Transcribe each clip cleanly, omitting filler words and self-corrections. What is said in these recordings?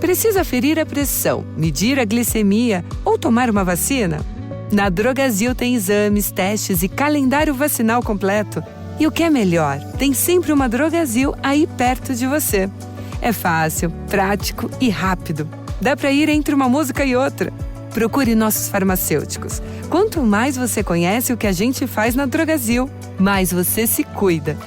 Precisa ferir a pressão, medir a glicemia ou tomar uma vacina? Na Drogasil tem exames, testes e calendário vacinal completo. E o que é melhor, tem sempre uma Drogasil aí perto de você. É fácil, prático e rápido. Dá para ir entre uma música e outra. Procure nossos farmacêuticos. Quanto mais você conhece o que a gente faz na Drogasil, mais você se cuida.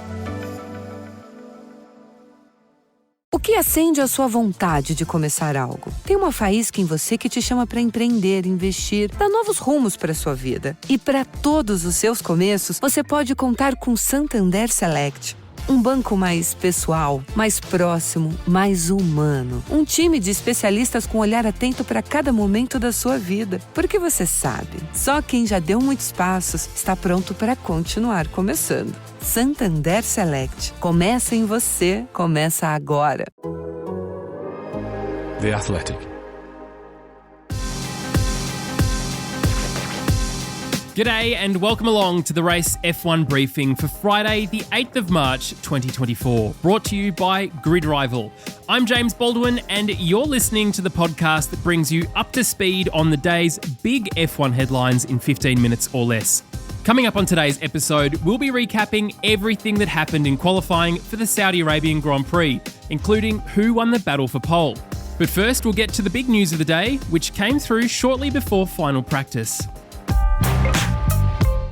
O que acende a sua vontade de começar algo? Tem uma faísca em você que te chama para empreender, investir, dar novos rumos para a sua vida. E para todos os seus começos, você pode contar com Santander Select. Um banco mais pessoal, mais próximo, mais humano. Um time de especialistas com olhar atento para cada momento da sua vida. Porque você sabe, só quem já deu muitos passos está pronto para continuar começando. Santander Select. Começa em você, começa agora. The Athletic. G'day and welcome along to the Race F1 briefing for Friday, the 8th of March 2024, brought to you by Grid Rival. I'm James Baldwin and you're listening to the podcast that brings you up to speed on the day's big F1 headlines in 15 minutes or less. Coming up on today's episode, we'll be recapping everything that happened in qualifying for the Saudi Arabian Grand Prix, including who won the battle for pole. But first, we'll get to the big news of the day, which came through shortly before final practice.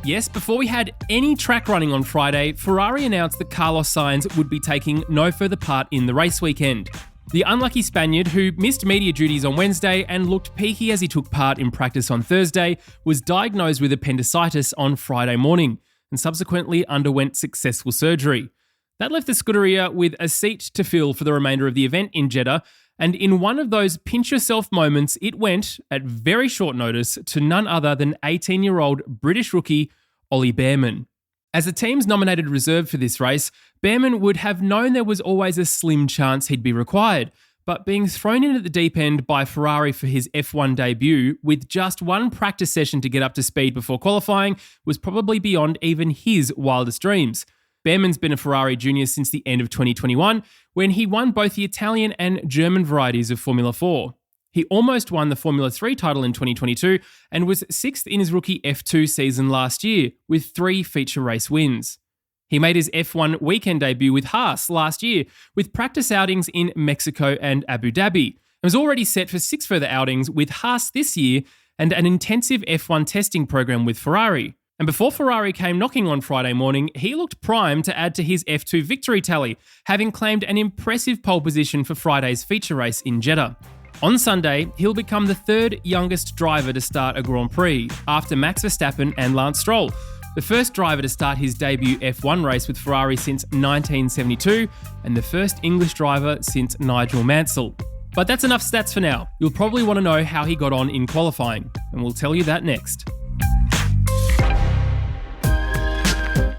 Yes, before we had any track running on Friday, Ferrari announced that Carlos Sainz would be taking no further part in the race weekend. The unlucky Spaniard, who missed media duties on Wednesday and looked peaky as he took part in practice on Thursday, was diagnosed with appendicitis on Friday morning and subsequently underwent successful surgery. That left the Scuderia with a seat to fill for the remainder of the event in Jeddah, and in one of those pinch-yourself moments, it went, at very short notice, to none other than 18-year-old British rookie Ollie Bearman. As the team's nominated reserve for this race, Bearman would have known there was always a slim chance he'd be required, but being thrown in at the deep end by Ferrari for his F1 debut, with just one practice session to get up to speed before qualifying, was probably beyond even his wildest dreams. Bearman's been a Ferrari junior since the end of 2021, when he won both the Italian and German varieties of Formula 4. He almost won the Formula 3 title in 2022 and was sixth in his rookie F2 season last year, with 3 feature race wins. He made his F1 weekend debut with Haas last year, with practice outings in Mexico and Abu Dhabi, and was already set for 6 further outings with Haas this year and an intensive F1 testing program with Ferrari. And before Ferrari came knocking on Friday morning, he looked primed to add to his F2 victory tally, having claimed an impressive pole position for Friday's feature race in Jeddah. On Sunday, he'll become the 3rd youngest driver to start a Grand Prix, after Max Verstappen and Lance Stroll, the first driver to start his debut F1 race with Ferrari since 1972, and the first English driver since Nigel Mansell. But that's enough stats for now. You'll probably want to know how he got on in qualifying, and we'll tell you that next.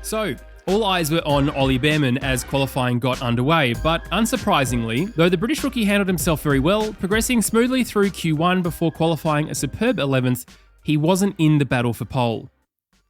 So, all eyes were on Ollie Bearman as qualifying got underway, but unsurprisingly, though the British rookie handled himself very well, progressing smoothly through Q1 before qualifying a superb 11th, he wasn't in the battle for pole.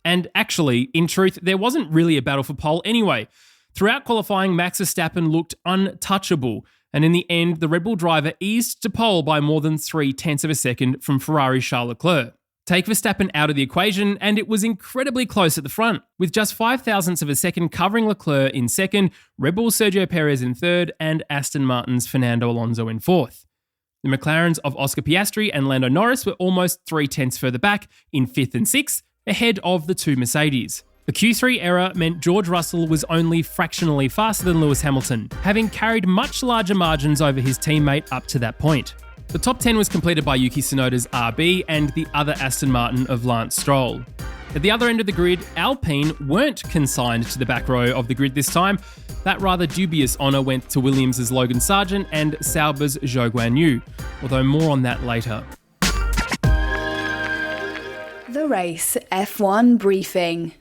And actually, in truth, there wasn't really a battle for pole anyway. Throughout qualifying, Max Verstappen looked untouchable, and in the end, the Red Bull driver eased to pole by more than 0.3 of a second from Ferrari's Charles Leclerc. Take Verstappen out of the equation, and it was incredibly close at the front, with just 0.5 of a second covering Leclerc in second, Red Bull's Sergio Perez in third, and Aston Martin's Fernando Alonso in fourth. The McLarens of Oscar Piastri and Lando Norris were almost 0.3 further back in fifth and sixth, ahead of the 2 Mercedes. The Q3 error meant George Russell was only fractionally faster than Lewis Hamilton, having carried much larger margins over his teammate up to that point. The top 10 was completed by Yuki Tsunoda's RB and the other Aston Martin of Lance Stroll. At the other end of the grid, Alpine weren't consigned to the back row of the grid this time. That rather dubious honour went to Williams' Logan Sargent and Sauber's Zhou Guanyu, although more on that later. The Race F1 briefing.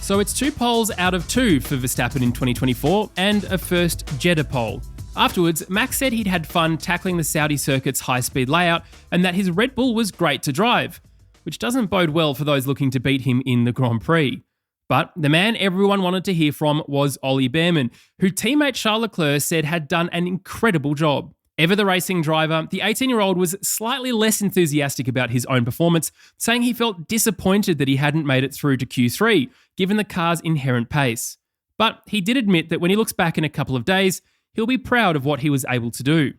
So it's 2 poles out of 2 for Verstappen in 2024 and a first Jeddah pole. Afterwards, Max said he'd had fun tackling the Saudi circuit's high-speed layout and that his Red Bull was great to drive. which doesn't bode well for those looking to beat him in the Grand Prix. But the man everyone wanted to hear from was Ollie Bearman, who teammate Charles Leclerc said had done an incredible job. Ever the racing driver, the 18-year-old was slightly less enthusiastic about his own performance, saying he felt disappointed that he hadn't made it through to Q3, given the car's inherent pace. But he did admit that when he looks back in a couple of days, he'll be proud of what he was able to do.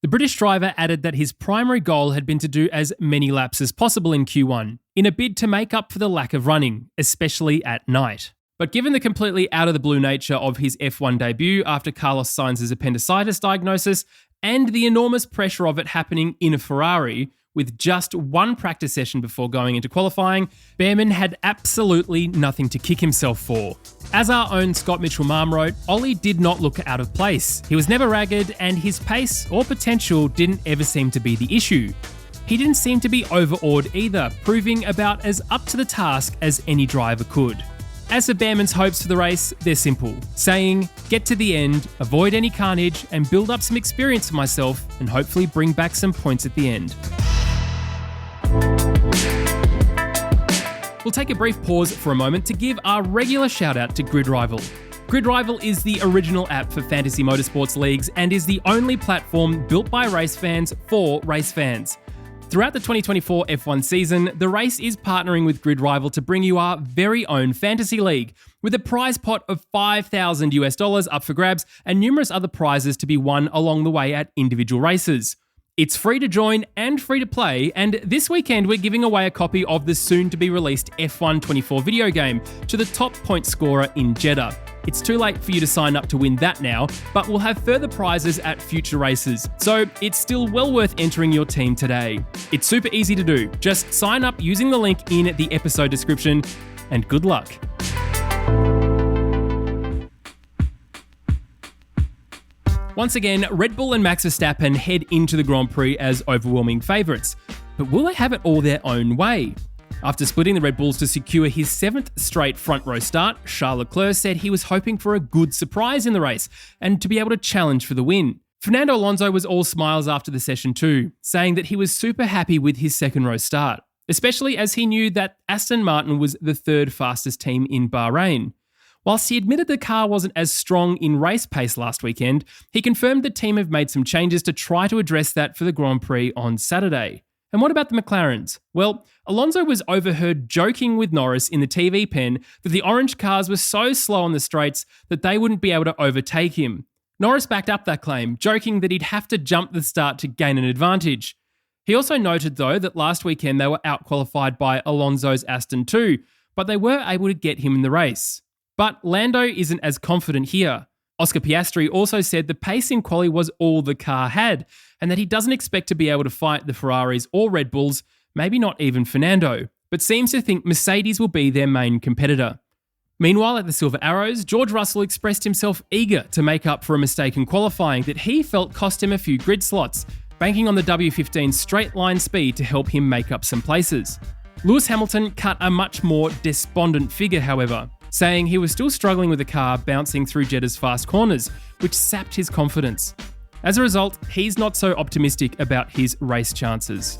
The British driver added that his primary goal had been to do as many laps as possible in Q1, in a bid to make up for the lack of running, especially at night. But given the completely out-of-the-blue nature of his F1 debut after Carlos Sainz's appendicitis diagnosis, and the enormous pressure of it happening in a Ferrari, with just one practice session before going into qualifying, Bearman had absolutely nothing to kick himself for. As our own Scott Mitchell-Marm wrote, Ollie did not look out of place. He was never ragged, and his pace or potential didn't ever seem to be the issue. He didn't seem to be overawed either, proving about as up to the task as any driver could. As for Bearman's hopes for the race, they're simple, saying, get to the end, avoid any carnage, and build up some experience for myself, and hopefully bring back some points at the end. We'll take a brief pause for a moment to give our regular shout out to Grid Rival. Grid Rival is the original app for fantasy motorsports leagues and is the only platform built by race fans for race fans. Throughout the 2024 F1 season, the race is partnering with Grid Rival to bring you our very own fantasy league, with a prize pot of $5,000 up for grabs and numerous other prizes to be won along the way at individual races. It's free to join and free to play, and this weekend we're giving away a copy of the soon-to-be-released F1 24 video game to the top point scorer in Jeddah. It's too late for you to sign up to win that now, but we'll have further prizes at future races, so it's still well worth entering your team today. It's super easy to do. Just sign up using the link in the episode description, and good luck. Once again, Red Bull and Max Verstappen head into the Grand Prix as overwhelming favourites. But will they have it all their own way? After splitting the Red Bulls to secure his 7th straight front row start, Charles Leclerc said he was hoping for a good surprise in the race and to be able to challenge for the win. Fernando Alonso was all smiles after the session too, saying that he was super happy with his second row start, especially as he knew that Aston Martin was the 3rd fastest team in Bahrain. Whilst he admitted the car wasn't as strong in race pace last weekend, he confirmed the team have made some changes to try to address that for the Grand Prix on Saturday. And what about the McLarens? Well, Alonso was overheard joking with Norris in the TV pen that the orange cars were so slow on the straights that they wouldn't be able to overtake him. Norris backed up that claim, joking that he'd have to jump the start to gain an advantage. He also noted, though, that last weekend they were outqualified by Alonso's Aston too, but they were able to get him in the race. But Lando isn't as confident here. Oscar Piastri also said the pace in quali was all the car had, and that he doesn't expect to be able to fight the Ferraris or Red Bulls, maybe not even Fernando, but seems to think Mercedes will be their main competitor. Meanwhile, at the Silver Arrows, George Russell expressed himself eager to make up for a mistake in qualifying that he felt cost him a few grid slots, banking on the W15's straight line speed to help him make up some places. Lewis Hamilton cut a much more despondent figure, however, saying he was still struggling with the car bouncing through Jeddah's fast corners, which sapped his confidence. As a result, he's not so optimistic about his race chances.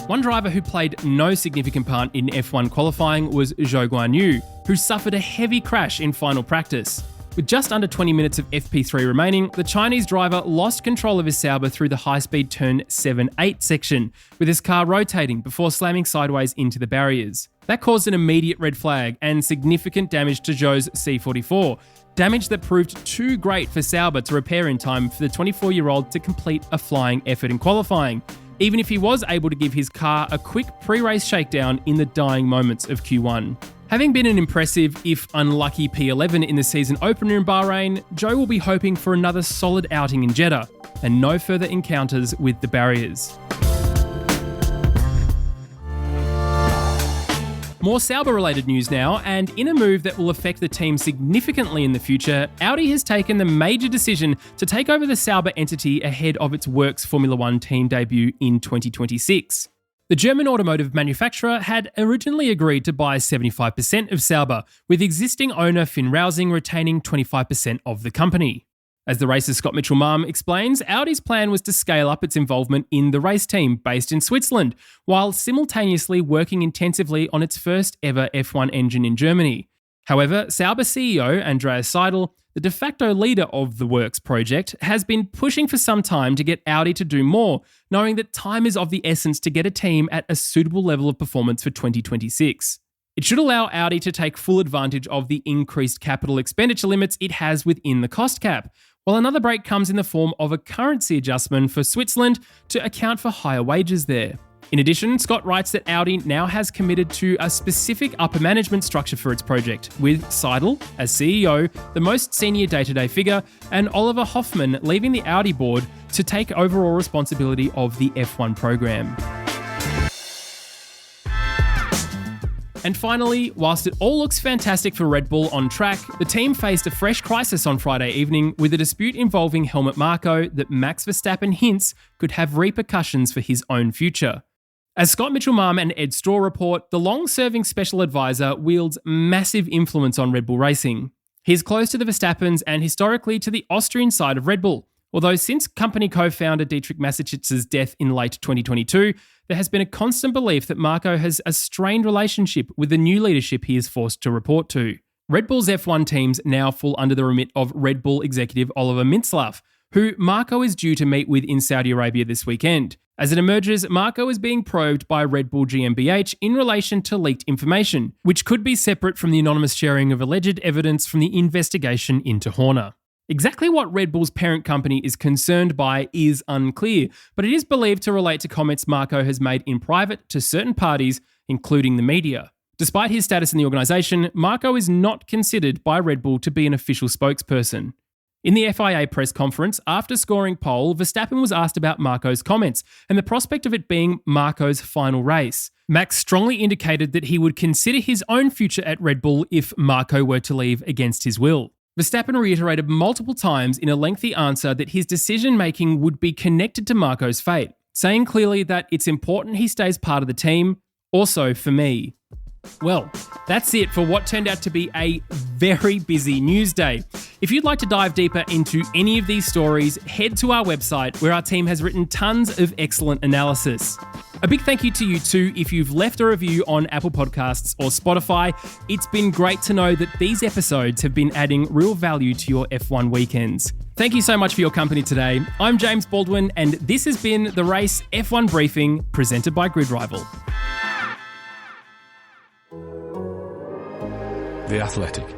One driver who played no significant part in F1 qualifying was Zhou Guanyu, who suffered a heavy crash in final practice. With just under 20 minutes of FP3 remaining, the Chinese driver lost control of his Sauber through the high-speed turn 7-8 section, with his car rotating before slamming sideways into the barriers. That caused an immediate red flag and significant damage to Zhou's C44, damage that proved too great for Sauber to repair in time for the 24-year-old to complete a flying effort in qualifying, even if he was able to give his car a quick pre-race shakedown in the dying moments of Q1. Having been an impressive, if unlucky, P11 in the season opener in Bahrain, Zhou will be hoping for another solid outing in Jeddah and no further encounters with the barriers. More Sauber-related news now, and in a move that will affect the team significantly in the future, Audi has taken the major decision to take over the Sauber entity ahead of its Works Formula One team debut in 2026. The German automotive manufacturer had originally agreed to buy 75% of Sauber, with existing owner Finn Rausing retaining 25% of the company. As the race's Scott Mitchell-Mum explains, Audi's plan was to scale up its involvement in the race team based in Switzerland, while simultaneously working intensively on its first ever F1 engine in Germany. However, Sauber CEO Andreas Seidel, the de facto leader of the Works project, has been pushing for some time to get Audi to do more, knowing that time is of the essence to get a team at a suitable level of performance for 2026. It should allow Audi to take full advantage of the increased capital expenditure limits it has within the cost cap, while another break comes in the form of a currency adjustment for Switzerland to account for higher wages there. In addition, Scott writes that Audi now has committed to a specific upper management structure for its project, with Seidel as CEO, the most senior day-to-day figure, and Oliver Hoffmann leaving the Audi board to take overall responsibility of the F1 program. And finally, whilst it all looks fantastic for Red Bull on track, the team faced a fresh crisis on Friday evening with a dispute involving Helmut Marko that Max Verstappen hints could have repercussions for his own future. As Scott Mitchell-Mum and Ed Straw report, the long-serving special advisor wields massive influence on Red Bull racing. He's close to the Verstappens and historically to the Austrian side of Red Bull. Although since company co-founder Dietrich Massachitz's death in late 2022, there has been a constant belief that Marko has a strained relationship with the new leadership he is forced to report to. Red Bull's F1 teams now fall under the remit of Red Bull executive Oliver Mintzlaff, who Marko is due to meet with in Saudi Arabia this weekend. As it emerges, Marko is being probed by Red Bull GmbH in relation to leaked information, which could be separate from the anonymous sharing of alleged evidence from the investigation into Horner. Exactly what Red Bull's parent company is concerned by is unclear, but it is believed to relate to comments Marko has made in private to certain parties, including the media. Despite his status in the organisation, Marko is not considered by Red Bull to be an official spokesperson. In the FIA press conference, after scoring pole, Verstappen was asked about Marko's comments and the prospect of it being Marko's final race. Max strongly indicated that he would consider his own future at Red Bull if Marko were to leave against his will. Verstappen reiterated multiple times in a lengthy answer that his decision-making would be connected to Marko's fate, saying clearly that it's important he stays part of the team, also for me. Well, that's it for what turned out to be a very busy news day. If you'd like to dive deeper into any of these stories, head to our website where our team has written tons of excellent analysis. A big thank you to you too if you've left a review on Apple Podcasts or Spotify. It's been great to know that these episodes have been adding real value to your F1 weekends. Thank you so much for your company today. I'm James Baldwin and this has been the Race F1 Briefing presented by Grid Rival. The Athletic.